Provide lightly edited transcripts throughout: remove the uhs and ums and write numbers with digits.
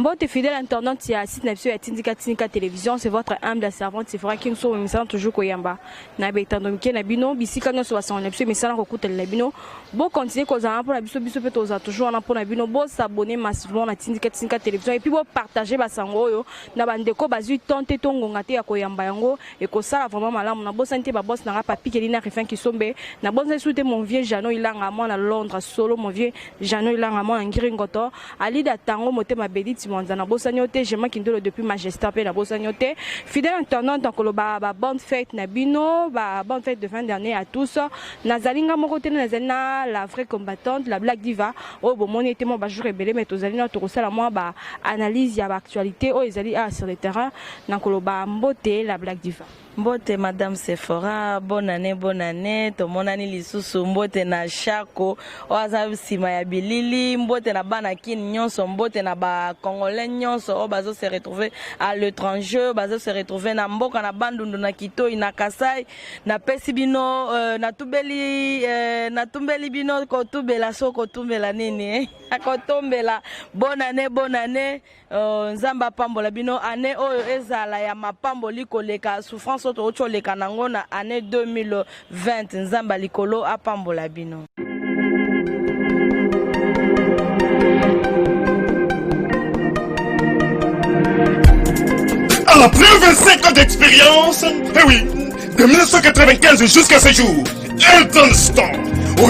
Mbote fidèle internaute ya site na biso ya Tindika télévision, c'est votre humble servante Sephora King so misala toujours koyamba na betando mike na bino bisika nyoso basanga na biso misala ko kutela bino bo continuer ko za pour na biso pe to za toujours na pour na bino bo s'abonner massivement na Tindika télévision et puis bo partager basango yo na bandeko bazui tonte tongonga te ya koyamba yango et ko sala vraiment malamu na bo santé ba boss na papi kelina refin ki sombe na bo souhaiter mon vieux Jano ilanga moi na Londres solo mon vieux Jano ilanga moi en Giringoto ali da tango motema bedi Mwanzana Bosanyote, j'aime Kindolo depuis Majesté pe la Bosanyote. Fidèle internaute donc le ba bonne fête na bino, ba bonne fête de fin d'année à tous. Nazalinga mokote nazana la vraie combattante, la Black Diva. Oh bon mon était mon ba jour rebelle mais tozalina to sala moi ba analyse ya ba actualité oh ezali sur le terrain donc le ba mbote la Black Diva. Mbote Madame Sephora, bonne année, to monani lisusu mbote na Shako, oaza sima ya bilili, mbote na bana kin nyonso, mbote na ba congolais nyonso, o bazo se retrouver à l'étranger, bazo se retrouver na mboka na bandundu na Kitoi na Kasai, na pesi bino na tumbeli bino ko tubela soko tumbela nini ko tombela bonne année, nzamba pambola bino année oyo ezala ya mapambo likoleka souffrance oto leka nango na année 2020 nzamba likolo apambola bino. Après 25 ans d'expérience, eh oui, de 1995 jusqu'à ce jour, Elton Store,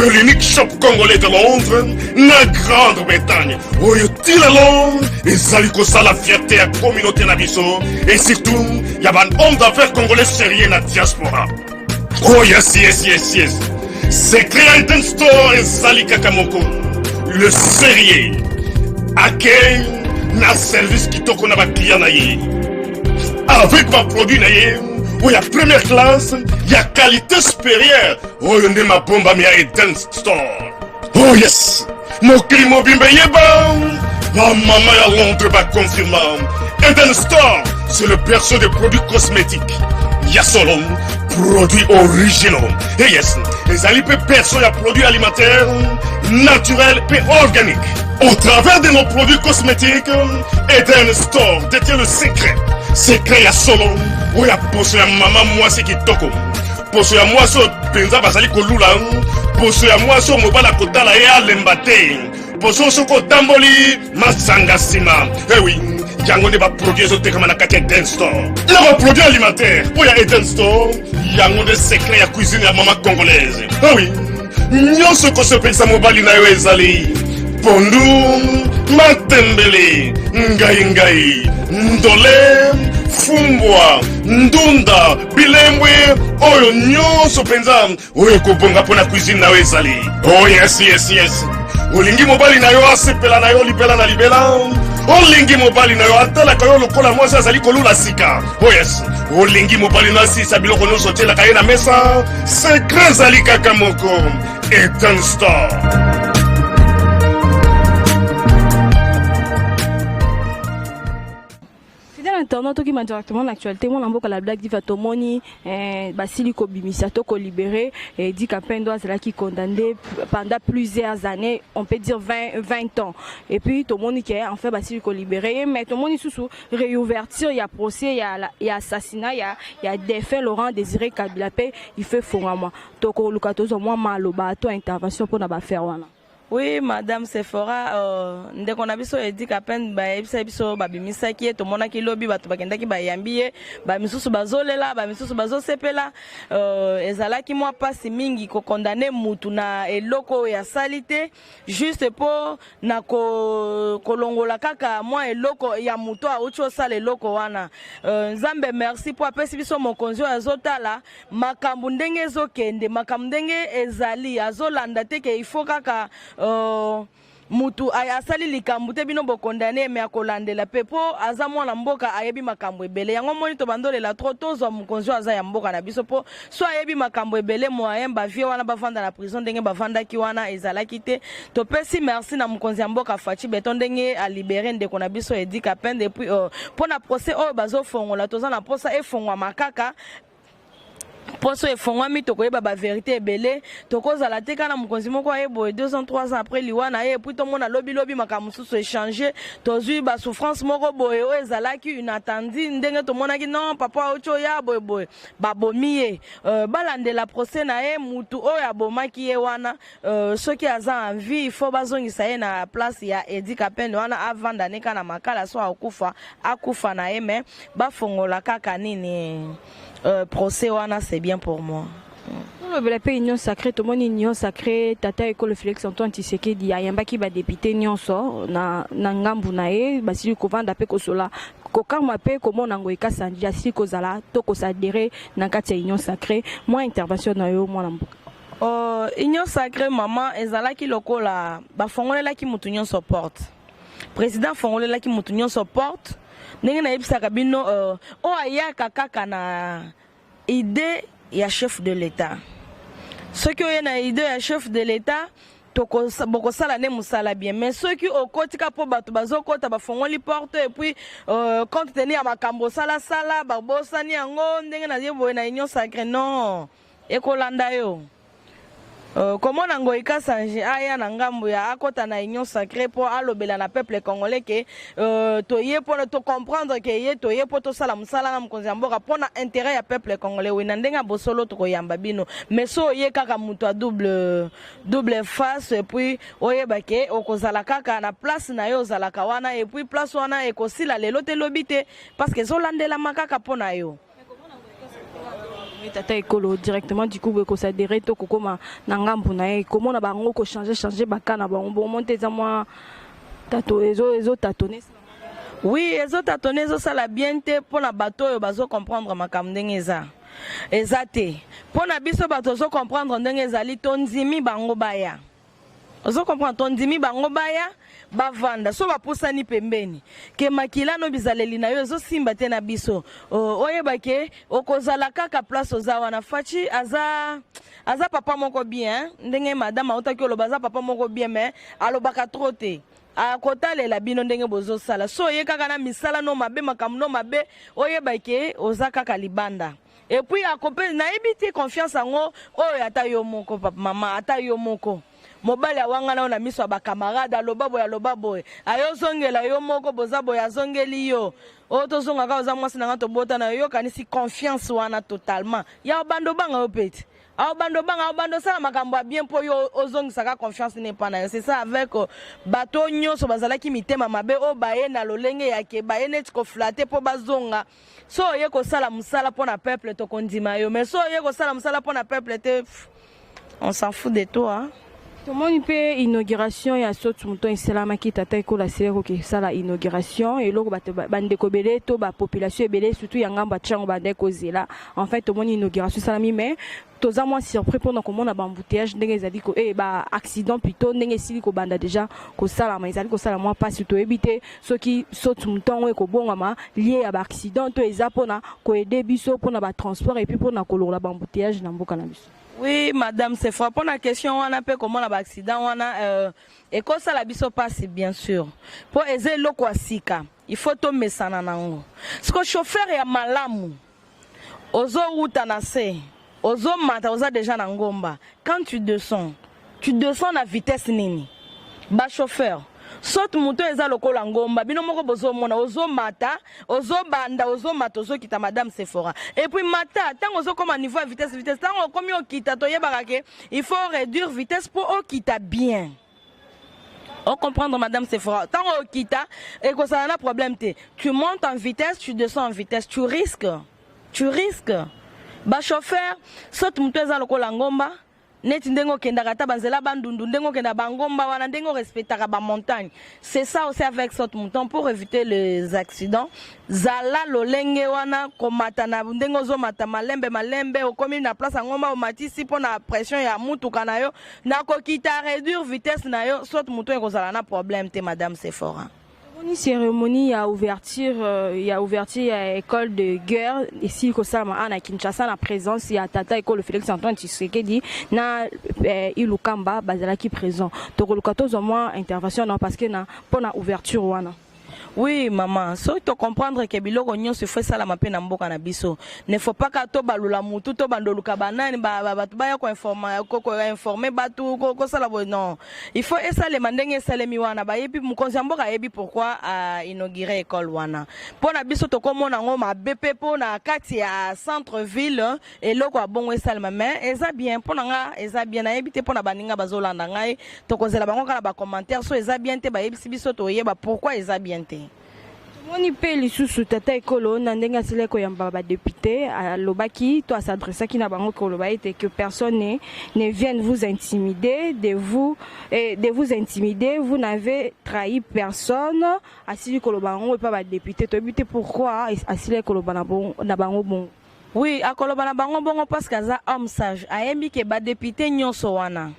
l'unique shop congolais de Londres, na Grande-Bretagne, Tilalong, et Salikosa la fierté à la communauté nabiso, et surtout, il y a un homme d'affaires congolais sérieux na diaspora. Oh yes. C'est créé Elton Store et Salika Kamoko, le sérieux, accueil, na service qui toko na ba client na ye. Avec ma produit na ye, il y a première classe, il y a qualité supérieure. Oh, il y a ma bombe à Eden Store. Oh yes, mon climat bimbe yeba. La maman à Londres va confirmer. Eden Store, c'est le berceau des produits cosmétiques. Il y a solo produits originaux. Et yes, les alipes perso à produits alimentaires, naturels et organiques. Au travers de nos produits cosmétiques, Eden Store détient le secret. Secret ya solo, où ya poso ya maman moi c'est qui toko. Poso ya moi so penza basali kolula, poso ya moi so mobala kotala ya lembate. Poso so ko tamboli masanga sima. Eh oui, yango ne ba produit so te kama na kati Eden Store. Na ba produit alimentaire, où ya Eden Store, yango de secret ya cuisine ya maman congolaise. Eh oui, nyonso ko so penza mobali na yo ezali. Pondu, matembele, ngai, ndole, fumbwa, ndunda, bilembwe, oyo nyonso penza, oyo kobonga pona cuisine na ezali. Oh yes. Olingi mobali na yo asepela na yo libela na libela. Olingi mobali na yo atala ka yo lokola mwasi azali kolula sika. Oh yes. Olingi mobali na si sabiloko nyonso tela ka ye na mesa. Secret zali kaka moko. Eden Store. Internaute qui m'a directement l'actualité, moi l'ambo la Black Diva Tomoni, Basili Kobimisa Toko libéré et dit qu'Apendo c'est là qui condamné pendant plusieurs années, on peut dire 20 ans. Et puis Tomoni qui est en fait Basili libéré, mais Tomoni sous réouverture, il y a procès, il y a assassinat, il y a défait Laurent Désiré Kabila, il fait fond à moi. Toko Lukatozo moi maloba to intervention pour na ba faire wana. Oui, Madame Sephora, ndeko na biso edi kapen ba ebisa biso ba bimisaki e to monaki lobi bato bakendaki ba yambiye ba misusu bazolela ba misusu bazosepela ezalaki mwa pasi mingi ko condamner mutu na eloko ya salite juste pour na kolongola kaka mwa eloko ya mutu a ucho sala eloko wana nzambe merci pour apesi biso mokonzi azotala makambu ndenge ezokende makambu ndenge ezali azolanda te ke il faut kaka mutu asali likambu te bino bokondane me akolandela pepo aza mwana mboka ayebi makambo ebele yango moni to bandolela trop tozwa mukonzi aza ya mboka na biso po so ayebi makambo ebele moyen ba vie wana bavanda na prison ndenge bavandaki wana ezalaki te to pesi merci na mukonzi ya mboka Fachi Beton ndenge a libérer ndeko na biso edi kapen depuis pona procès oyo bazofongola toza na posa efongwa makaka poso efongwami tokoyeba ba vérité ebele tokozala te kana mokonzi moko ayeboye 2 ans 3 ans après liwana ye puis tomona lobi makambo mosusu échanger tozwi ba souffrance moko boye oyo ezalaki inattendue ndenge tomonaki non papa ocho ya boye babomi ye balandela procès na ye mutu oyo abomaki ye wana soki aza en vie il faut bazongisa ye na place ya Edi Kapende wana avanda ne kana makala so akufa na ye mais bafongola kaka nini procès wana c'est bien pour moi. Le pays union sacrée, tout le monde union sacrée, tata école Félix Antoine Tshisekedi, yamba ki ba député nyonso na ngambu na ye, basili kovanda pe kosola. Kokama pe komo nango ekasandi asi kozala to kosadere na kati ya union sacrée, moi intervention na yo moi na mboka. Union sacrée maman ezalaki lokola ba fongolela ki mutu nyonso porte. Président fongolela ki mutu nyonso porte. Ndenge na yebisaka bino o ayaka kaka na idée ya chef de l'État. Ceux qui ont une idée ya chef de l'État bokosala ne musala bien mais ceux qui okotika po bato bazokota bafongoli porte et puis compte tenu ya makambo sala babosani yango ndenge na yeboye na union sacrée non ekolanda yo. Comment nango ikasange aya na ngambo ya akota na union sacrée pour alobela na peuple congolais que toye pour to comprendre que ye toye pour to sala musala na mkonzi mboka pour na intérêt ya peuple congolais we na ndenga bosolo to koyamba bino mais so ye kaka mutu a double face et puis oye bake okozala kaka na place na yo zala kawana et puis place wana ekosila lelo te lobite parce que zolandela makaka pona yo. Tata école directement du coup ko s'adhérer to kokoma na ngambu na ye comment na bango ko changer bakana bon monter za moi tato ezo tatonner. Oui ezo tatonner ezo sala bien te pona bato yo bazo comprendre makambo ndenge eza te pona biso bato zo comprendre ndenge ezali tonzimi bango baya ozo comprendre tondimi bango baya bavanda so bapusani pembeni ke makila no bizaleli na yo zo simba te na biso oyebake okozala kaka place ozawa na fachi aza papa moko bien ndenge madame otaki oloba aza papa moko bien mais alobaka trop te akotalela bino ndenge bozo sala so ye kaka na misala no mabe makambo no mabe oyebake oza kaka libanda et puis akope na ebiti confiance ngo oyo ata yo moko papa mama ata yo moko mobali awanga na miso ba camarade aloba boy ayozongela yo moko boza boy azongeli yo otozonga ka oza mwasi na to bota na yo kanisi confiance wana totalement ya bando banga opeti bando sala makambo bien po yo ozongisa ka confiance ne pas na c'est ça avec bato nyonso bazalaki mitema mabe o baye na lolenge yake baye net ko flatter po bazonga so ye ko sala musala po na peuple to kondima yo mais so ye ko sala musala po na peuple te on s'en fout de toi hein? Tout le monde peut inauguration et à ce moment il s'est là qui t'attaque la série qui ça la inauguration et l'autre bande kobele to ba population belé surtout yanga ba tchango bande kozé là en fait tout le monde inauguration ça la mi mais tous à moi surpris pendant comment on a embouteillage ndenge ezali ko ba accident plutôt ndenge sili ko banda déjà ko sala mais ezali ko sala moi pas surtout éviter ceux qui sautent mutant et ko bongama lié à ba accident to ezapona ko aider biso pona ba transport et puis pona ko la embouteillage na mboka na biso. Oui, madame, c'est fort. Pour la question, on a fait comment l'accident, on a et quand ça la biso passe, bien sûr. Pour aider le kwasika, il faut tomber ça nanango. Ce que chauffeur est malamu, ozo utanase, ozo mata, ozo déjà nangomba. Quand tu descends à vitesse nini. Ba chauffeur. Saute moto eza lokola ngomba bino moko bozo mona ozo mata ozo banda ozo mata ozo kita madame Sephora et puis mata tant ozo comme niveau à vitesse tant comme yo kita to yebaka ke il faut réduire vitesse pour o kita bien on comprendre madame Sephora tant o kita et que ça n'a problème te tu montes en vitesse tu descends en vitesse tu risques ba chauffeur saute moto eza lokola ngomba net ndengo kenda kata banzela bandundu ndengo kenda bangomba wana ndengo respectaka ba montagne c'est ça aussi avec saute mouton pour éviter les accidents zala lolenge wana komata na ndengo zo mata malembe okomi na place ngomba o matisi pona pression ya mutuka na yo na kokita réduire vitesse na yo saute mouton ekozala na problème te madame Sephora. Une cérémonie à ouverture à école de guerre ici au Sama à Kinshasa la présence il y a tata école Félix Antoine Tshisekedi na Ilukamba bazala qui présent donc le 14 mois intervention non parce que na pour la ouverture wana. Oui, maman. So tu comprendre que biloko nyonso fait ça la mape na mboka na biso. Ne faut pas ka to balula mutu to bandoluka banani ba ko informer batu ko sala non. Il faut esa le mandenge esa le miwana ba yebi mukonzi mboka yebi pourquoi a inaugurer école wana. Pona biso to komona ngo ma BP pona kati ya centre ville et loko abongo esa le maman eza bien pona nga eza bien na yebi te pona baninga bazolanda ngai to kozela bango kana ba commentaire so eza bien te ba yebi biso to yeba pourquoi eza bien te. Moni pe lisusu tata ekolo na ndenge asile ko yamba ba député à lobaki to s'adresser qui na bango ko loba ete que personne ne vienne vous intimider de vous intimider, vous n'avez trahi personne asili ko lobango pas ba député to bité pourquoi asile ko loba na bango bon. Oui, akoloba na bango bongo parce que za homme sage ayembi ke ba député nyonso wana.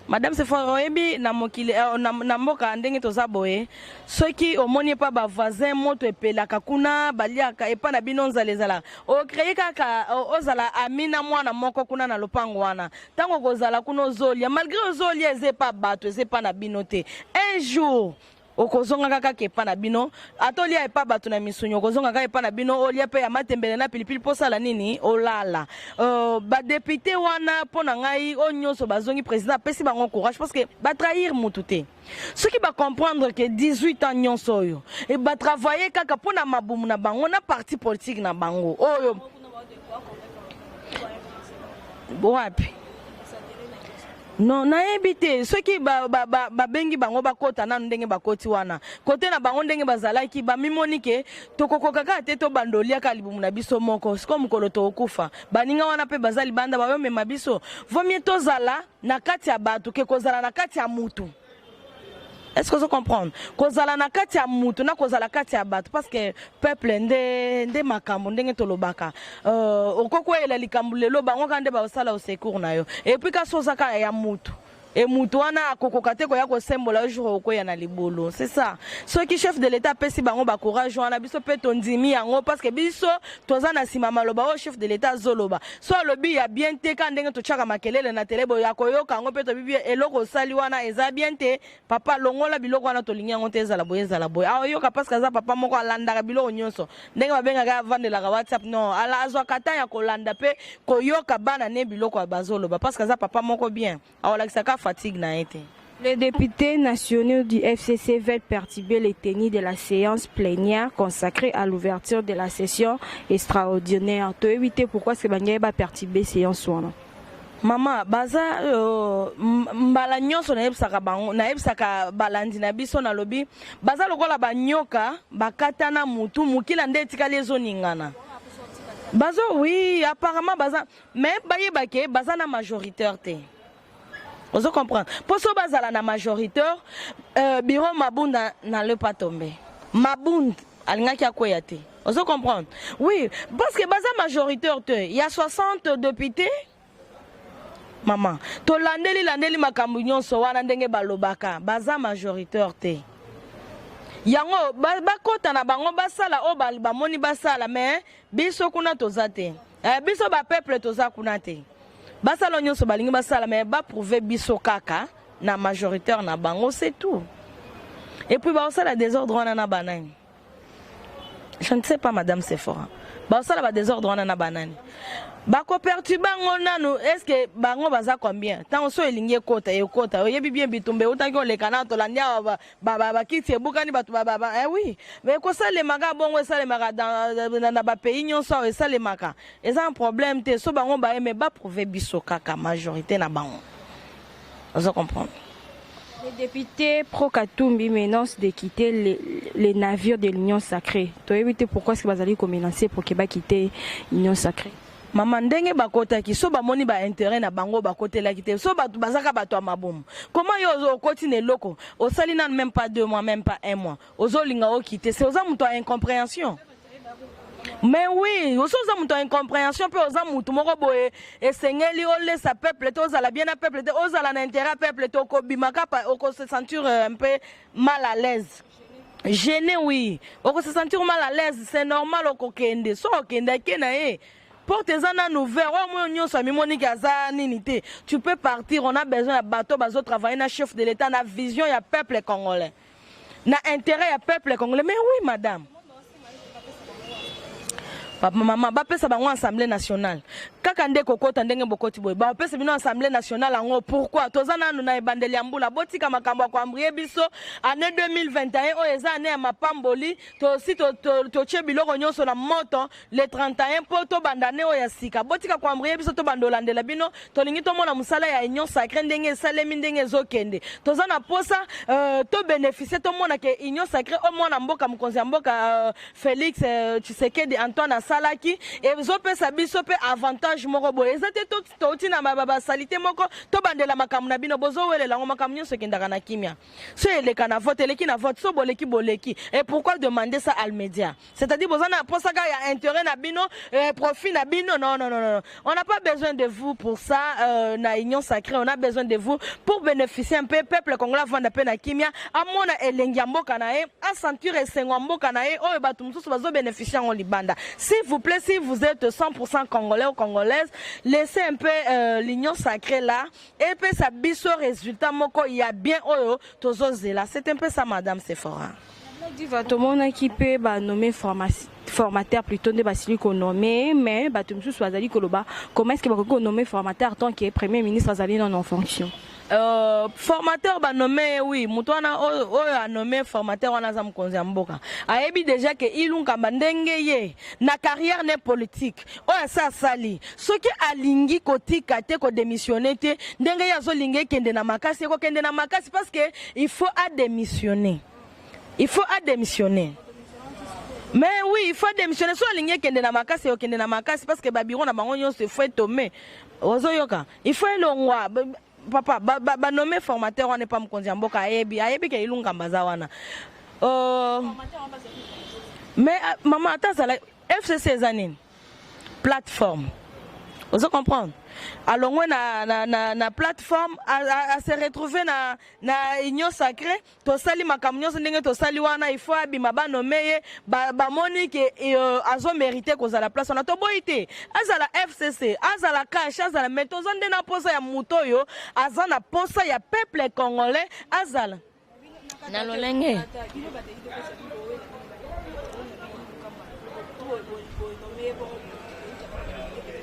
Madame Sephora oyebi na mokili na mboka ndenge toza boye soki omoni pa ba voisin moto epelaka kuna baliaka epa na bino nzalezala o créer kaka ozala amina mwana moko kuna na lopango wana tango kozala kuna ozolia malgré ozolia ezepa bato ezepa na bino te un jour okozonga kaka kepa na bino atolia epa bato na misunyo okozonga kaka epa na bino olia pe ya matembele na pilipili posala nini olala ba député wana pona ngai onyoso bazongi président pesi bango courage parce que ba trahir mutu te ceux qui va comprendre que 18 ans nyonso yo et ba travailler kaka pona mabumu na bango na parti politique na bango oyo wapi. Non, na ebité ceux qui ba bengi bango ba kota na ndenge ba koti wana côté na bango ndenge bazalaki ba mimonike tokokoka ka te to bandolia ka libumu na biso moko siko mukolo to okufa baninga wana pe bazali banda ba yo mema biso vaut mieux tozala na kati ya bato ke kozala na kati ya mutu. Est-ce que vous comprenez? Kozala na kati ya mutu na kozala kati ya bato parce que peuple nde makambo ndenge tolobaka okoko ela likambo lelo bango kande ba osala au secours na yo et puis ka sozaka ya mutu et mutu wana akokoka te ko ya ko sembola jour okoya na libolo c'est ça ceux qui chef de l'état pesi bango ba courage wana biso pe tondimi yango parce que biso toza na sima maloba o chef de l'état zoloba so lobi ya bien te ka ndenge to chaka makelele na telebo ya koyoka yango pe to bibi eloko sali wana eza bien te papa longola biloko wana to lingi yango te ezala boye ayoka parce que za papa moko alanda biloko nyonso ndenge babenga ga vandela ka WhatsApp non ala azwa kata ya kolanda pe koyoka bana ne biloko bazoloba parce que za papa moko bien awala kisaka fatigue na été. Les députés nationaux du FCC veulent perturber les tenues de la séance plénière consacrée à l'ouverture de la session extraordinaire. Tu éviter pourquoi ce que va perturber séance wana. Maman, baza mbala nyonso na yebisaka bango na yebisaka balandi na biso na lobi baza lokola banyoka bakatana mutu mukila nde etikali ezoningana. Bazo oui apparemment baza mais bayebake baza na majoritaire te. Vous comprenez? Pour ce bazala na majoritaire, bureau Mabunda n'allait pas tomber. Mabund alingaki akoya te. Vous comprenez? Oui, parce que baza majoritaire te, il y a 60 députés. Maman, to landeli makambu nyonso wana ndenge balobaka, baza majoritaire te. Yango bakota na bango basala o bamoni basala mais biso kuna tozate. Biso ba peuple toza kuna te. Basalo nyonso balingi basala mais ba prouver biso kaka na majoritaire na bango c'est tout. Et puis ba osala désordre wana na banani. Je ne sais pas madame Sephora. Ba osala ba désordre wana na banani. Ba ko perturber ngonanu est-ce que bango baza combien? Tant so elingi ekota oyebi bien bitumbe utangi olekana to landia ba kiti ebukani batu oui mais ko sale maga bongo sale maga dans ba pays nyonso e sale maka eza un problème te so bango ba mais ba prouver biso kaka majorité na bango. Vous comprenez? Les députés pro-Katumbi menacent de quitter les navires de l'Union sacrée. Tu as évité pourquoi est-ce que vous allez menacer pour qu'ils quitter l'Union sacrée? Maman ndenge bakota ki so ba moni ba intérêt na bango bakote la kité so ba bazaka bato amabomu comment yo okotine loko osali nan même pas 2 mois même pas 1 mois ozolinga okite c'est oza muto incompréhension. Mais oui ozoza muto incompréhension pe oza muto moko boye esengeli olesa peuple to ozala bien na peuple te ozala na intérêt peuple to ko bimaka oko se sentir un peu mal à l'aise. Gêné oui oko se sentir mal à l'aise c'est normal oko kende so okende kena portez-en ouvert, tu peux partir, on a besoin de bateau, bateau travailler, na chef de l'État, na vision, il y a peuple congolais. na intérêt ya peuple congolais. Mais oui madame, papa maman bapesa bango assemblée nationale kaka nde kokota ndenge bokoti boye bapesa bino assemblée nationale ango. Pourquoi tozana nanu na ebandeli ya mbula botika makambo ya koambrie biso année 2021 oyo eza année ya mapamboli tosi totie biloko nyonso na moto le 31 po tobandane oyo ya sika botika koambrie biso tobandolandela bino tolingi tomona mosala ya union sacré ndenge esalemi ndenge ezokende tozana posa to bénéficier tomona ke union sacré omona mboka mokonzi ya mboka Félix Tshisekedi Antoine asalaki ezopesa biso pe avantage moko boye ezate toti na baba salite moko to bandela makambo na bino bozo welela ngo makambo nyonso kendaka na kimia so eleka na vote eleki na vote so boleki et pourquoi demander ça al média c'est-à-dire bozana posaka ya intérêt na bino profit na bino non on n'a pas besoin de vous pour ça na union sacrée on a besoin de vous pour bénéficier un peu peuple congolais vanda pe na kimia amona elengi mboka na e a sentir esengo mboka na e oyo batu mususu bazo bénéficier en libanda. S'il vous plaît, si vous êtes 100% congolais ou congolaise, laissez un peu l'union sacrée là. Et puis ça biso résultat moko il y a bien oyo tozozela. C'est un peu ça madame Sephora. Tout le monde qui peut nommer formateur plutôt de basili qu'on nommé mais bato mususu bazali koloba comment est-ce que bako nommer formateur tant que premier ministre azali non en fonction. Formateur ba nommé oui mutwana oyo a nommé formateur wana za mkonzi ya mboka ayebi déjà que ilunga bandenge ye na carrière ne politique oyo sa sali soki alingi kotika te ko démissionner te ndenge ya zo lingi kende na makasi ko kende na makasi parce que il faut démissionner mais oui il faut démissionner so alingi kende na makasi o kende na makasi parce que babiro na bango nyonso faut tomber ozo yoka il faut longwa papa ba nommé formateur on n'est pas mkonzi mboka ayebi ke ilunga mbaza wana mais maman attends la FCC zanine plateforme vous comprendre alors on na plateforme à se retrouver na union sacrée to sali makamnyo ndenge to sali wana il faut abima ba nommer ba moni ke azo mériter ko za la place on a to boité azala FCC azala cash azala metozo nde na posa ya mutoyo azana posa ya peuple congolais azala na lolenge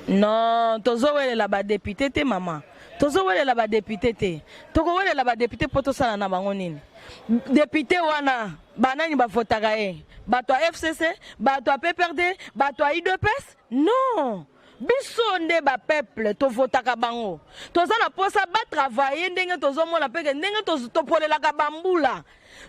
non tozo welela ba député te maman tozo welela ba député te toko welela ba député poto sala na bango nini député wana banani ba votaka bato a FCC bato a PPRD bato a UDPS non biso nde ba peuple to votaka bango toza na posa ba travailler ndenge tozo mona peke ndenge to polelaka bambula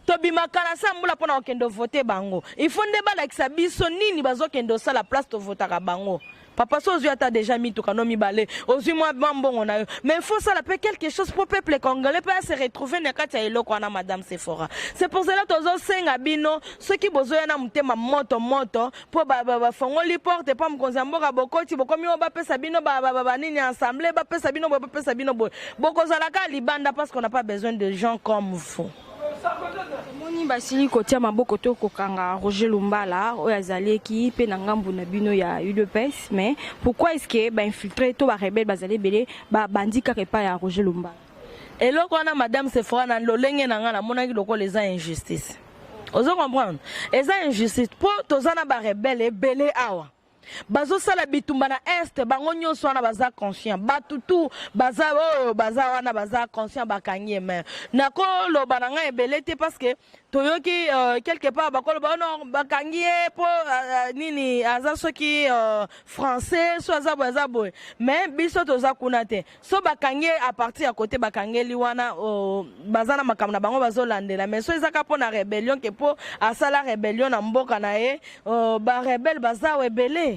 to bimakana sa mbula pona okendo voter bango il faut nde ba lakisa biso nini bazo kendo sala place to votaka bango. Papa Sozu a déjà mis tout kanomi balé. Ozu moi bambon mais il faut ça la paix quelque chose pour peuple congolais peut se retrouver na kati ya eloko wana madame Sephora. C'est pour cela tozo senga bino ceux qui besoin na mutema moto pour ba fongoli porte pas mkonza mboka bokoti bokomi ba pesa bino ba nini ensemble ba pesa bino boko zalaka libanda parce qu'on n'a pas besoin de gens comme vous. Moni basili kotia maboko to kokanga Roger Lumbala oyo azaleki pe na ngambu na bino ya UDPS mais pourquoi est-ce que ba infiltrer to ba rebelle bazali belé ba bandika repa ya Roger Lumbala eloko na madame Sephora na lolenge na ngana monaki loko les injustice ozo comprendre les injustice po tozana ba rebelle belé awa bazo sala bitumba na est bango nyonso wana baza conscient batutu baza wana baza conscient bakanye mais nako loba na nga ebele te parce que toyoki quelque part bakolo ba non bakangie po nini aza soki français so aza boy mais biso toza kuna te so bakangie à partir à côté bakangeli wana baza na makambo na bango bazolandela mais so ezaka po na rébellion ke po asala rébellion na mboka na ye ba rebelle baza ebele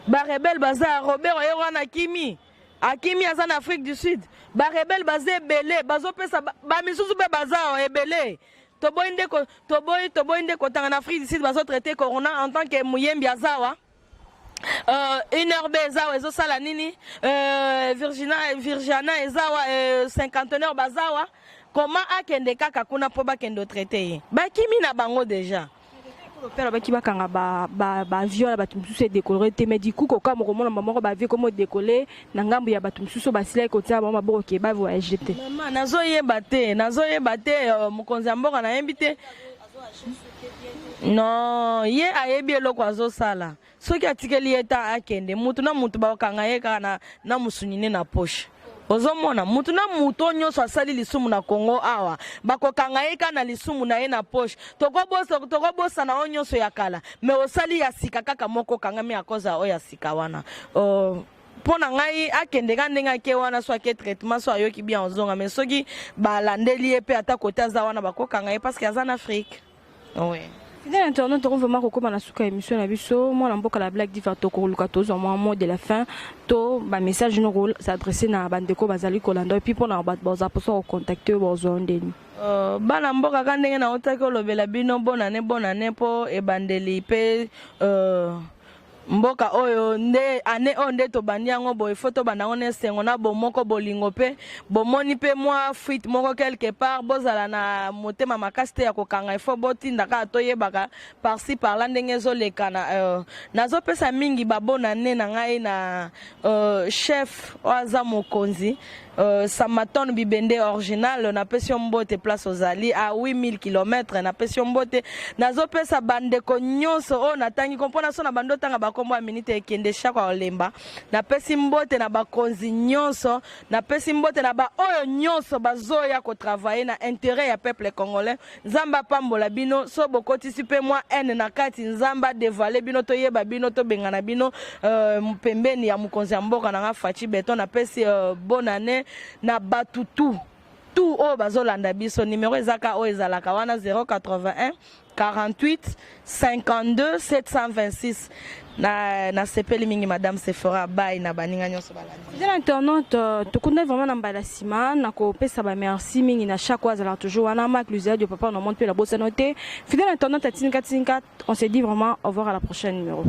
ba rebelle baza Robert Oyewana Kimi Akimi aza en Afrique du Sud ba rebelle baza ebele bazo pesa ba misusu be baza ebele toboinde ko tanga na Afrique du Sud bazo traiter corona en tant que muyembi azawa une heure bezawa ezo sala nini Virginia ezawa cinquantenaire bazawa comment akende kaka kuna po bakendo traiter ba Kimi na bango déjà Le père qui va quand ba avion la batum sous décoller te mais du coup quand mon comment maman ba avion comment décoller na ngambo ya batum sous ba sila ko tia maman ba ke ba voyager te maman nazo ye bate mokonzi mboka na invité non ye ayebi eloko azosala soki atikeli eta akende mutu na mutu bakanga ye kana na musunine na poche ozomona mutu na mutu nyonso asali lisumu na Congo awa bakokanga ye kana lisumu na ye na poche tokobosa na nyonso ya kala me osali ya sika kaka moko kangami akoza oya sika wana pona ngai akende ka ndenge ake wana so ake traitement so ayoki bien ozonga mais soki balandeli ye pe ata kote aza wana bakokanga ye parce que aza na Afrique ouais. Fidèle internaute, on vraiment comment la souka émission la biso moi la mboka la blague diffère to ko luka to zo mot de la fin to ba message no s'adresser na bandeko bazali kolanda et puis pour na ba za poso contacter bozo ndeni bana mboka ka ndenge na otaki olobela bino bonane po ebandeli pe mboka oyo nde ane onde to bandi yango boy photo bana one sengo na bomoko bolingo pe bomoni pe moi fuite moko quelque part bozala na motema makasi ya kokanga ifo botinda ka toyebaka par-ci par-là ndenge zolekana nazo pesa mingi babona ne na ngai na chef oaza mokonzi Samaton Bibende original na pession mbote place aux Ali à 8000 km na pession mbote nazo pesa bande ko nyonso o natangi kompona so na bando tanga bakombo a minute ekende shaka olemba na pesi mbote na bakonzi nyonso na pesi mbote na ba oyo nyonso bazoya ko travailler na intérêt ya peuple congolais nzamba pambola bino so bokoti sipe moi n na kati nzamba dévoiler bino to yeba bino to bengana bino pembeni ya mukonzi ya mboka na Fachi Beton na pesi bonne année na batutu tout o bazolanda biso numéro ezaka o ezalaka wana 081 48 52 726 na sepeli mingi madame Sephora bay na baninga nyonso balandi. Fidèle internaute to connaît vraiment na mbala sima na ko pesa ba merci mingi na chaque fois ala toujours wana Marc Luzia du papa on monte la bossa noté. Fidèle internaute à Tinka on se dit vraiment au revoir à la prochaine numéro.